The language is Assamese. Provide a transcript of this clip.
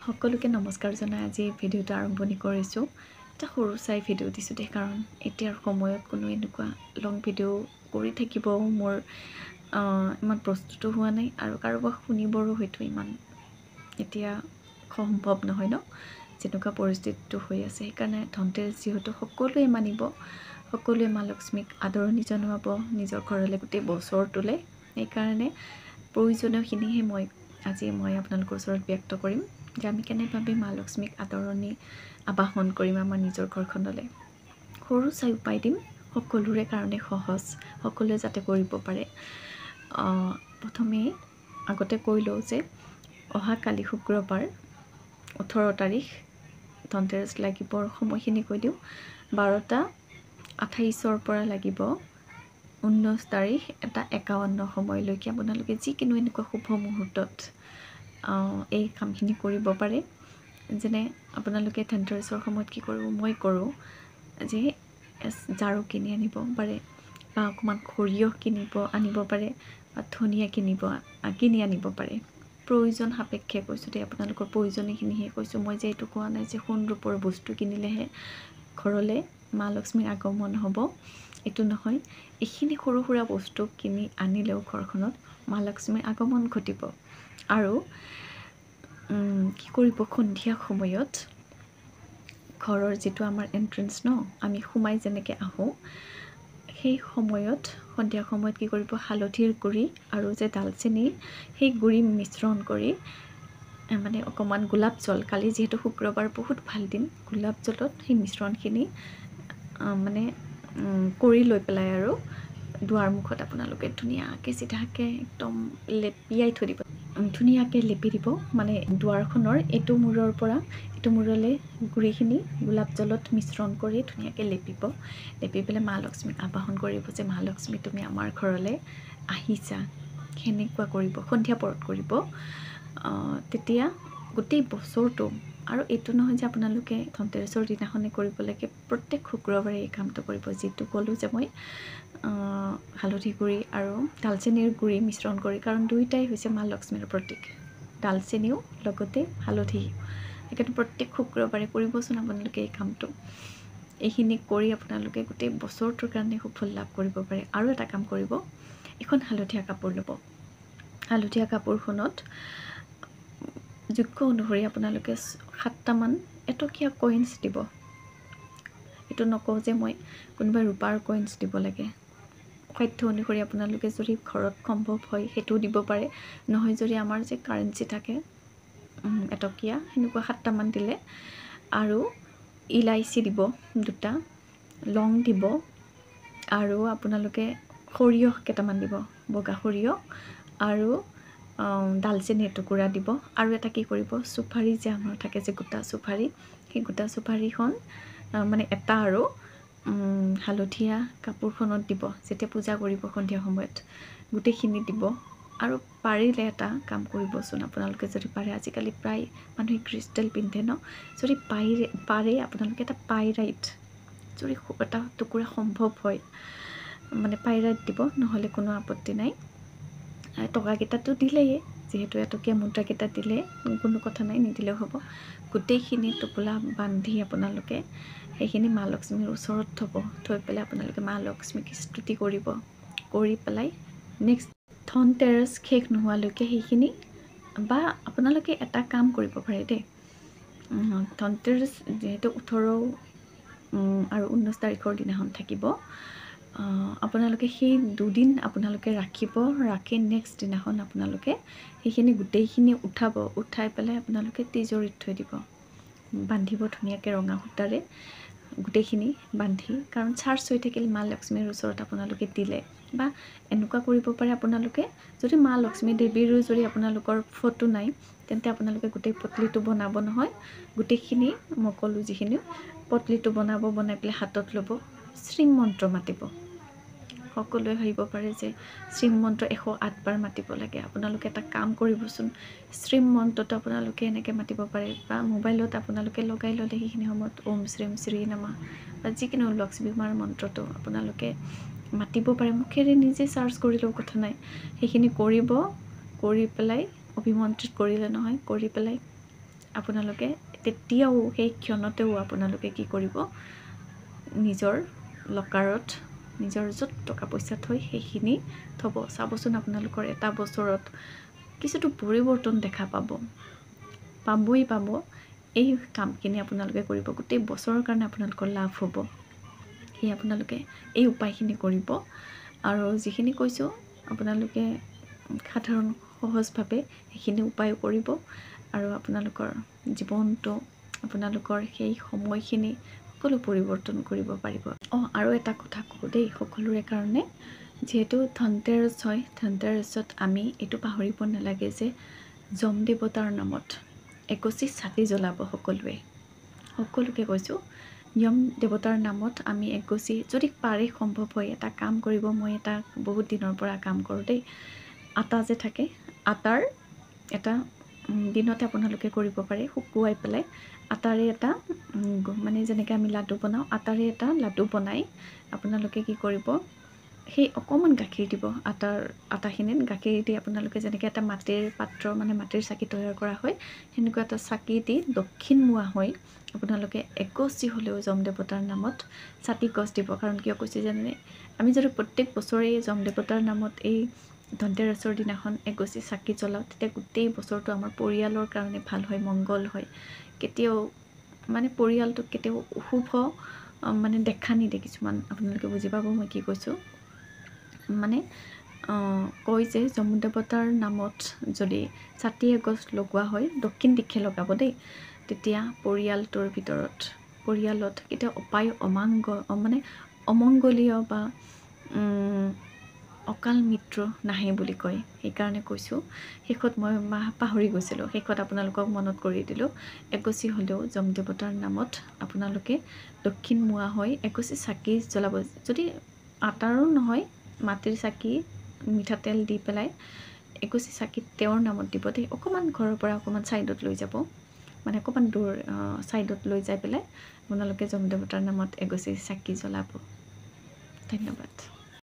সকলোকে নমস্কাৰ জনাই আজি ভিডিঅ'টো আৰম্ভণি কৰিছোঁ। এটা সৰু চাই ভিডিঅ' দিছোঁ দেই, কাৰণ এতিয়াৰ সময়ত কোনো এনেকুৱা লং ভিডিঅ' কৰি থাকিব মোৰ ইমান প্ৰস্তুতো হোৱা নাই, আৰু কাৰোবাক শুনিবৰো হয়তো ইমান এতিয়া সম্ভৱ নহয় ন, যেনেকুৱা পৰিস্থিতিটো হৈ আছে। সেইকাৰণে ধনতেৰছ যিহেতু সকলোৱে মানিব, সকলোৱে মা লক্ষ্মীক আদৰণি জনাব নিজৰ ঘৰলৈ গোটেই বছৰটোলৈ। সেইকাৰণে প্ৰয়োজনীয়খিনিহে আজি মই আপোনালোকৰ ওচৰত ব্যক্ত কৰিম যে আমি কেনেভাৱে মা লক্ষ্মীক আদৰণি আবাহন কৰিম আমাৰ নিজৰ ঘৰখনলৈ। সৰু চাই উপায় দিম, সকলোৰে কাৰণে সহজ, সকলোৱে যাতে কৰিব পাৰে। প্ৰথমে আগতে কৈ লওঁ যে অহাকালি শুক্ৰবাৰ 18 তাৰিখ ধনতেৰছ লাগিবৰ সময়খিনি কৈ দিওঁ। 12:28 পৰা লাগিব 19 তাৰিখ এটা 51 সময়লৈকে আপোনালোকে যিকোনো এনেকুৱা শুভ মুহূৰ্তত এই কামখিনি কৰিব পাৰে। যেনে আপোনালোকে ধনতেৰছৰ সময়ত কি কৰিব, মই কৰোঁ যে ঝাৰু কিনি আনিব পাৰে, বা অকণমান সৰিয়হ আনিব পাৰে, বা ধনিয়া কিনি আনিব পাৰে। প্ৰয়োজন সাপেক্ষে কৈছোঁ দেই, আপোনালোকৰ প্ৰয়োজনীয়খিনিহে কৈছোঁ। মই যে এইটো কোৱা নাই যে সোণ ৰূপৰ বস্তু কিনিলেহে ঘৰলৈ মা লক্ষ্মীৰ আগমন হ'ব, এইটো নহয়। এইখিনি সৰু সুৰা বস্তু কিনি আনিলেও ঘৰখনত মা লক্ষ্মীৰ আগমন ঘটিব। আৰু কি কৰিব, সন্ধিয়া সময়ত ঘৰৰ যিটো আমাৰ এণ্ট্ৰেঞ্চ ন, আমি সোমাই যেনেকৈ আহোঁ, সেই সময়ত সন্ধিয়া সময়ত কি কৰিব, হালধিৰ গুড়ি আৰু যে দালচেনি, সেই গুড়ি মিশ্ৰণ কৰি মানে অকণমান গোলাপ জল, কালি যিহেতু শুক্ৰবাৰ বহুত ভাল দিন, গোলাপ জলত সেই মিশ্ৰণখিনি মানে কৰি লৈ পেলাই আৰু দুৱাৰ মুখত আপোনালোকে ধুনীয়াকৈ চিধাকৈ একদম লেপিয়াই থৈ দিব, ধুনীয়াকৈ লেপি দিব। মানে দুৱাৰখনৰ এইটো মূৰৰ পৰা এইটো মূৰলৈ গুড়িখিনি গোলাপ জলত মিশ্ৰণ কৰি ধুনীয়াকৈ লেপি পেলাই মা লক্ষ্মীক আবাহন কৰিব যে মা লক্ষ্মী তুমি আমাৰ ঘৰলৈ আহিছা। সেনেকুৱা কৰিব, সন্ধিয়া পৰত কৰিব। তেতিয়া গোটেই বছৰটো, আৰু এইটো নহয় যে আপোনালোকে ধনতেৰছৰ দিনাখনে কৰিব লাগে, প্ৰত্যেক শুক্ৰবাৰে এই কামটো কৰিব। যিটো ক'লোঁ যে মই হালধি গুড়ি আৰু দালচেনিৰ গুড়ি মিশ্ৰণ কৰি, কাৰণ দুয়োটাই হৈছে মা লক্ষ্মীৰ প্ৰতীক, দালচেনিও লগতে হালধিও। সেইকাৰণে প্ৰত্যেক শুক্ৰবাৰে কৰিবচোন আপোনালোকে এই কামটো। এইখিনি কৰি আপোনালোকে গোটেই বছৰটোৰ কাৰণে সুফল লাভ কৰিব পাৰে। আৰু এটা কাম কৰিব, এখন হালধীয়া কাপোৰ ল'ব। হালধীয়া কাপোৰখনত যোগ্য অনুসৰি আপোনালোকে 7টামান এটকীয়া কইনছ দিব। এইটো নকওঁ যে মই কোনোবা ৰূপাৰ কইনছ দিব লাগে, সাধ্য অনুসৰি আপোনালোকে যদি ঘৰত সম্ভৱ হয় সেইটোও দিব পাৰে। নহয় যদি আমাৰ যে কাৰেঞ্চি থাকে এটকীয়া, সেনেকুৱা 7টামান দিলে। আৰু ইলাইচি দিব 2টা, লং দিব, আৰু আপোনালোকে সৰিয়হ কেইটামান দিব, বগা সৰিয়হ, আৰু দালচেনি এটুকুৰা দিব। আৰু এটা কি কৰিব, চুপাৰী যে আমাৰ থাকে যে গোটা চুপাৰী, সেই গোটা চুপাৰীখন মানে এটা আৰু হালধীয়া কাপোৰখনত দিব। যেতিয়া পূজা কৰিব সন্ধিয়া সময়ত গোটেইখিনি দিব। আৰু পাৰিলে এটা কাম কৰিবচোন, আপোনালোকে যদি পাৰে, আজিকালি প্ৰায় মানুহে ক্ৰিষ্টেল পিন্ধে ন, যদি পাৰে আপোনালোকে এটা পাইৰাইট, যদি এটা টুকুৰা সম্ভৱ হয় মানে পাইৰাইট দিব, নহ'লে কোনো আপত্তি নাই। টকাকেইটাতো দিলেই, যিহেতু এটকীয়া মুদ্ৰাকেইটা দিলে কোনো কথা নাই, নিদিলেও হ'ব। গোটেইখিনি টোপোলা বান্ধি আপোনালোকে সেইখিনি মা লক্ষ্মীৰ ওচৰত থৈ পেলাই আপোনালোকে মা লক্ষ্মীক স্তুতি কৰিব। কৰি পেলাই নেক্সট ধনতেৰছ শেষ নোহোৱালৈকে সেইখিনি, বা আপোনালোকে এটা কাম কৰিব পাৰে দেই, ধনতেৰছ যিহেতু 18 আৰু 19 তাৰিখৰ দিনাখন থাকিব, আপোনালোকে সেই দুদিন আপোনালোকে ৰাখি নেক্সট দিনাখন আপোনালোকে সেইখিনি গোটেইখিনি উঠাই পেলাই আপোনালোকে তিজোৰিত থৈ দিব, বান্ধিব ধুনীয়াকৈ ৰঙা সূতাৰে গোটেইখিনি বান্ধি। কাৰণ চাৰ্জ হৈ থাকিল মা লক্ষ্মীৰ ওচৰত আপোনালোকে দিলে, বা এনেকুৱা কৰিব পাৰে আপোনালোকে, যদি মা লক্ষ্মী দেৱীৰো যদি আপোনালোকৰ ফটো নাই, তেন্তে আপোনালোকে গোটেই পটলিটো বনাব নহয়, গোটেইখিনি মই ক'লোঁ যিখিনি, পটলিটো বনাই পেলাই হাতত ল'ব, শ্ৰীমন্ত্ৰ মাতিব। সকলোৱে ভাবিব পাৰে যে শ্ৰীমন্ত্ৰ 108 বাৰ মাতিব লাগে। আপোনালোকে এটা কাম কৰিবচোন, শ্ৰীমন্ত্ৰটো আপোনালোকে এনেকৈ মাতিব পাৰে, বা মোবাইলত আপোনালোকে লগাই ল'লে সেইখিনি সময়ত ওম শ্ৰীম শ্ৰী নমঃ বা যিকোনো লক্ষ্মী মাৰ মন্ত্ৰটো আপোনালোকে মাতিব পাৰে, মুখেৰে নিজে চাৰ্চ কৰিলেও কথা নাই। সেইখিনি কৰিব, কৰি পেলাই অভিমন্ত্ৰিত কৰিলে নহয়, কৰি পেলাই আপোনালোকে তেতিয়াও সেই ক্ষণতেও আপোনালোকে কি কৰিব নিজৰ লকাৰত নিজৰ য'ত টকা পইচা থৈ সেইখিনি থ'ব চাবচোন আপোনালোকৰ এটা বছৰত কিছুতো পৰিৱৰ্তন দেখা পাবই পাব এই কামখিনি আপোনালোকে কৰিব গোটেই বছৰৰ কাৰণে আপোনালোকৰ লাভ হ'ব সেই আপোনালোকে এই উপায়খিনি কৰিব আৰু যিখিনি কৈছোঁ আপোনালোকে সাধাৰণ সহজভাৱে সেইখিনি উপায় কৰিব আৰু আপোনালোকৰ জীৱনটো আপোনালোকৰ সেই সময়খিনি সকলো পৰিৱৰ্তন কৰিব পাৰিব আৰু এটা কথা কওঁ দেই সকলোৰে কাৰণে যিহেতু ধনতেৰছ হয় ধনতেৰছত আমি এইটো পাহৰিব নালাগে যে যম দেৱতাৰ নামত এগছি চাকি জ্বলাব সকলোকে কৈছোঁ যম দেৱতাৰ নামত আমি এগছি যদি পাৰে সম্ভৱ হয় এটা কাম কৰিব মই এটা বহুত দিনৰ পৰা কাম কৰোঁ দেই আটা যে থাকে আটাৰ এটা দিনতে আপোনালোকে কৰিব পাৰে শুকুৱাই পেলাই আটাৰে এটা মানে যেনেকৈ আমি লাডু বনাওঁ আটাৰে এটা লাডু বনাই আপোনালোকে কি কৰিব সেই অকণমান গাখীৰ দিব আটাখিনিত গাখীৰ দি আপোনালোকে যেনেকৈ এটা মাটিৰ পাত্ৰ মানে মাটিৰ চাকি তৈয়াৰ কৰা হয় সেনেকুৱা এটা চাকি দি দক্ষিণমুৱা হৈ আপোনালোকে এগছি হ'লেও যম দেৱতাৰ নামত চাকি গছ দিব কাৰণ কিয় কৈছে জানেনে আমি যদি প্ৰত্যেক বছৰেই যম দেৱতাৰ নামত এই ধনতেৰছৰ দিনাখন এগছি চাকি জ্বলাওঁ তেতিয়া গোটেই বছৰটো আমাৰ পৰিয়ালৰ কাৰণে ভাল হয় মংগল হয় কেতিয়াও মানে পৰিয়ালটোক কেতিয়াও অশুভ মানে দেখা নিদিয়ে কিছুমান আপোনালোকে বুজি পাব মই কি কৈছোঁ মানে কয় যে যম দেৱতাৰ নামত যদি ছাতি এগছ লগোৱা হয় দক্ষিণ দিশে লগাব দেই তেতিয়া পৰিয়ালটোৰ ভিতৰত পৰিয়ালত কেতিয়াও মানে অমংগলীয় বা অকাল মৃত্যু নাহে বুলি কয় সেইকাৰণে কৈছোঁ শেষত মই পাহৰি গৈছিলোঁ শেষত আপোনালোকক মনত কৰি দিলোঁ এগছি হ'লেও যম দেৱতাৰ নামত আপোনালোকে দক্ষিণমুৱা হৈ এগছি চাকি জ্বলাব যদি আটাৰো নহয় মাটিৰ চাকি মিঠাতেল দি পেলাই এগছি চাকিত তেওঁৰ নামত দিব দেই অকণমান ঘৰৰ পৰা অকণমান ছাইডত লৈ যাব মানে অকণমান দূৰ ছাইডত লৈ যাই পেলাই আপোনালোকে যম দেৱতাৰ নামত এগছি চাকি জ্বলাব ধন্যবাদ